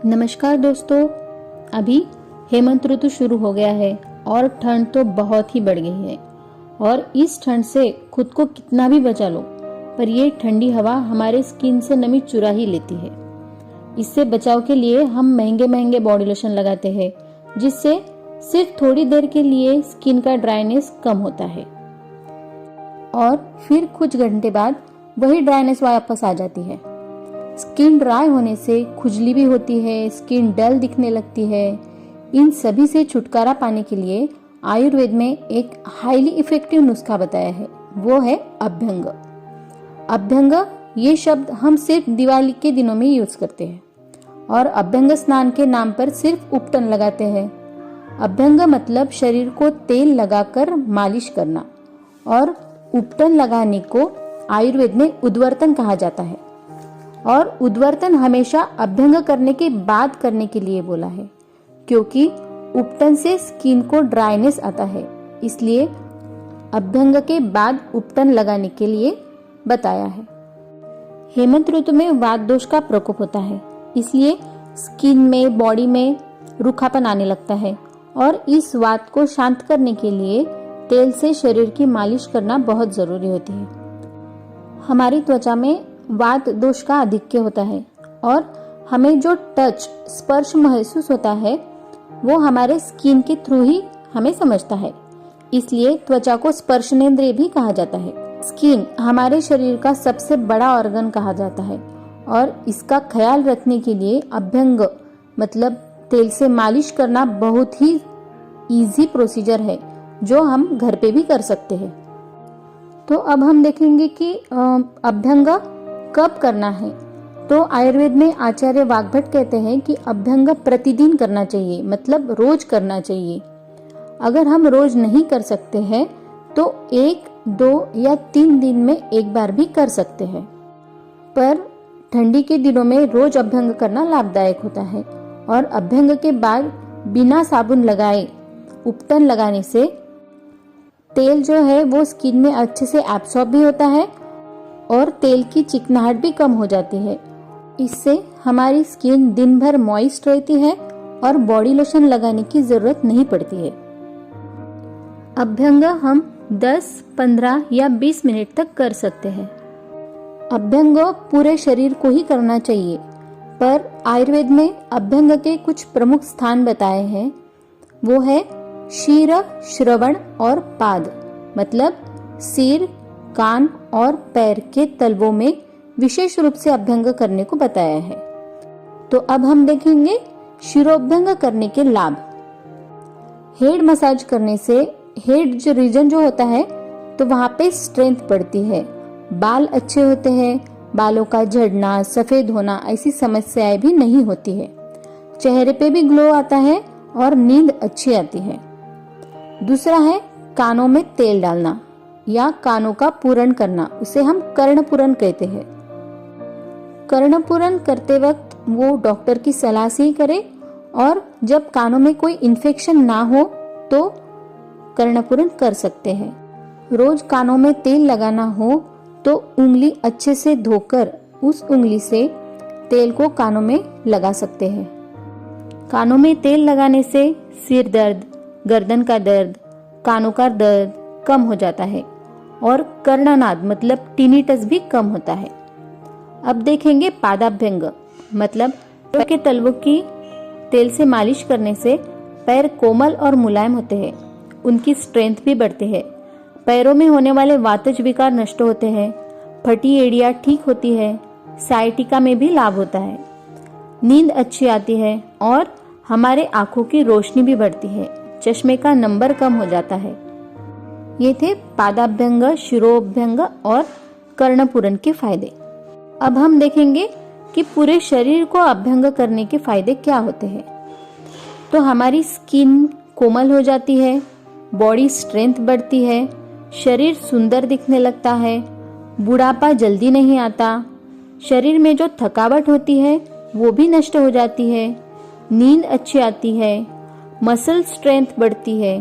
नमस्कार दोस्तों। अभी हेमंत ऋतु शुरू हो गया है और ठंड तो बहुत ही बढ़ गई है। और इस ठंड से खुद को कितना भी बचा लो, पर ये ठंडी हवा हमारे स्किन से नमी चुरा ही लेती है। इससे बचाव के लिए हम महंगे महंगे बॉडी लोशन लगाते हैं, जिससे सिर्फ थोड़ी देर के लिए स्किन का ड्राइनेस कम होता है और फिर कुछ घंटे बाद वही ड्राइनेस वापस आ जाती है। स्किन ड्राई होने से खुजली भी होती है, स्किन डल दिखने लगती है। इन सभी से छुटकारा पाने के लिए आयुर्वेद में एक हाईली इफेक्टिव नुस्खा बताया है, वो है अभ्यंग। अभ्यंग ये शब्द हम सिर्फ दिवाली के दिनों में यूज करते हैं और अभ्यंग स्नान के नाम पर सिर्फ उपटन लगाते हैं। अभ्यंग मतलब शरीर को तेल लगाकर मालिश करना, और उपटन लगाने को आयुर्वेद में उद्वर्तन कहा जाता है। और उद्वर्तन हमेशा अभ्यंग करने के बाद करने के लिए बोला है, क्योंकि उपटन से स्किन को ड्राइनेस आता है, इसलिए अभ्यंग के बाद उपटन लगाने के लिए बताया है। हेमंत ऋतु में वात दोष का प्रकोप होता है, इसलिए स्किन में, बॉडी में रूखापन आने लगता है और इस वात को शांत करने के लिए तेल से शरीर की मालिश करना बहुत जरूरी होती है। हमारी त्वचा में वात दोष का आधिक्य होता है और हमें जो टच, स्पर्श महसूस होता है वो हमारे स्किन के थ्रू ही हमें समझता है, इसलिए त्वचा को स्पर्शनेंद्रिय भी कहा जाता है। स्किन हमारे शरीर का सबसे बड़ा ऑर्गन कहा जाता है और इसका ख्याल रखने के लिए अभ्यंग मतलब तेल से मालिश करना बहुत ही इजी प्रोसीजर है, जो हम घर पे भी कर सकते हैं। तो अब हम देखेंगे कि अभ्यंग कब करना है। तो आयुर्वेद में आचार्य वाग्भट कहते हैं कि अभ्यंग प्रतिदिन करना चाहिए, मतलब रोज करना चाहिए। अगर हम रोज नहीं कर सकते हैं तो 1, 2 या 3 दिन में एक बार भी कर सकते हैं, पर ठंडी के दिनों में रोज अभ्यंग करना लाभदायक होता है। और अभ्यंग के बाद बिना साबुन लगाए उपटन लगाने से तेल जो है वो स्किन में अच्छे से एब्सॉर्ब भी होता है और तेल की चिकनाहट भी कम हो जाती है। इससे हमारी स्किन दिन भर मॉइस्ट रहती है और बॉडी लोशन लगाने की जरूरत नहीं पड़ती है। अभ्यंग हम 10, 15 या 20 मिनट तक कर सकते हैं। अभ्यंग पूरे शरीर को ही करना चाहिए, पर आयुर्वेद में अभ्यंग के कुछ प्रमुख स्थान बताए हैं। वो है शीर, श्रवण और पाद, मतलब सिर, कान और पैर के तलवों में विशेष रूप से अभ्यंग करने को बताया है। तो अब हम देखेंगे शिरोभ्यंग करने के लाभ। हेड मसाज करने से हेड जो रीजन जो होता है तो वहां पे स्ट्रेंथ बढ़ती है, बाल अच्छे होते हैं, बालों का झड़ना, सफेद होना ऐसी समस्याएं भी नहीं होती है। चेहरे पे भी ग्लो आता है और नींद अच्छी आती है। दूसरा है कानों में तेल डालना या कानों का पूरण करना, उसे हम कर्णपूरण कहते हैं। कर्णपूरण करते वक्त वो डॉक्टर की सलाह से ही करे, और जब कानों में कोई इन्फेक्शन ना हो तो कर्णपूरण कर सकते हैं। रोज कानों में तेल लगाना हो तो उंगली अच्छे से धोकर उस उंगली से तेल को कानों में लगा सकते हैं। कानों में तेल लगाने से सिर दर्द, गर्दन का दर्द, कानों का दर्द कम हो जाता है और कर्णनाद मतलब टिनिटस भी कम होता है। अब देखेंगे पादाभ्यंग, मतलब पैरों के तलवों की तेल से मालिश करने से पैर कोमल और मुलायम होते हैं, उनकी स्ट्रेंथ भी बढ़ती है। पैरों में होने वाले वातज विकार नष्ट होते हैं, फटी एड़ियां ठीक होती है, साइटिका में भी लाभ होता है, नींद अच्छी आती है और हमारे आंखों की रोशनी भी बढ़ती है, चश्मे का नंबर कम हो जाता है। ये थे पादाभ्यंग, शिरोभ्यंग और कर्णपूरण के फायदे। अब हम देखेंगे कि पूरे शरीर को अभ्यंग करने के फायदे क्या होते हैं। तो हमारी स्किन कोमल हो जाती है, बॉडी स्ट्रेंथ बढ़ती है, शरीर सुंदर दिखने लगता है, बुढ़ापा जल्दी नहीं आता, शरीर में जो थकावट होती है वो भी नष्ट हो जाती है, नींद अच्छी आती है, मसल स्ट्रेंथ बढ़ती है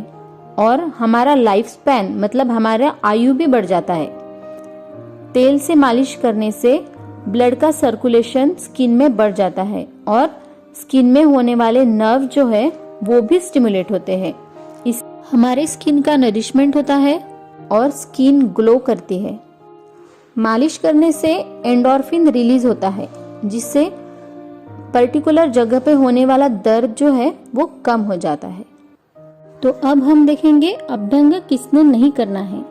और हमारा लाइफ स्पैन मतलब हमारा आयु भी बढ़ जाता है। तेल से मालिश करने से ब्लड का सर्कुलेशन स्किन में बढ़ जाता है और स्किन में होने वाले नर्व जो है वो भी स्टिमुलेट होते हैं। इस हमारे स्किन का नरिशमेंट होता है और स्किन ग्लो करती है। मालिश करने से एंडोर्फिन रिलीज होता है जिससे पर्टिकुलर जगह पे होने वाला दर्द जो है वो कम हो जाता है। तो अब हम देखेंगे अभ्यंग किसने नहीं करना है।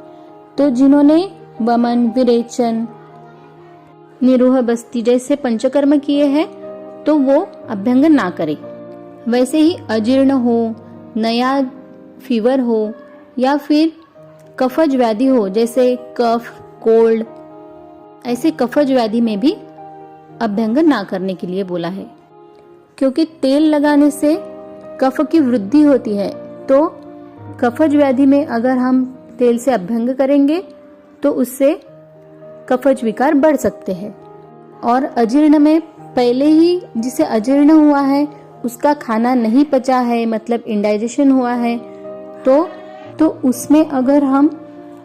तो जिन्होंने वमन, विरेचन, निरोह बस्ती जैसे पंचकर्म किए हैं तो वो अभ्यंग ना करे। वैसे ही अजीर्ण हो, नया फीवर हो या फिर कफज व्याधि हो जैसे कफ, कोल्ड, ऐसे कफज व्याधि में भी अभ्यंग ना करने के लिए बोला है, क्योंकि तेल लगाने से कफ की वृद्धि होती है। तो कफज व्याधि में अगर हम तेल से अभ्यंग करेंगे तो उससे कफज विकार बढ़ सकते हैं। और अजीर्ण में पहले ही जिसे अजीर्ण हुआ है उसका खाना नहीं पचा है, मतलब इंडाइजेशन हुआ है, तो उसमें अगर हम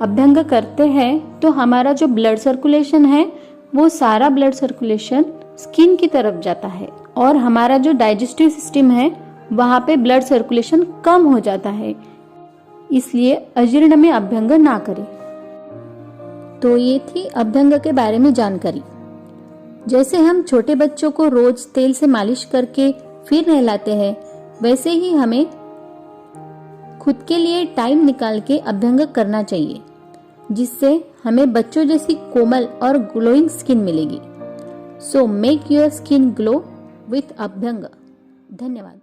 अभ्यंग करते हैं तो हमारा जो ब्लड सर्कुलेशन है वो सारा ब्लड सर्कुलेशन स्किन की तरफ जाता है और हमारा जो डाइजेस्टिव सिस्टम है वहां पे ब्लड सर्कुलेशन कम हो जाता है। इसलिए अजीर्ण में अभ्यंग ना करें। तो ये थी अभ्यंग के बारे में जानकारी। जैसे हम छोटे बच्चों को रोज तेल से मालिश करके फिर नहलाते हैं, वैसे ही हमें खुद के लिए टाइम निकाल के अभ्यंग करना चाहिए, जिससे हमें बच्चों जैसी कोमल और ग्लोइंग स्किन मिलेगी। So make your skin glow with abhyanga. धन्यवाद।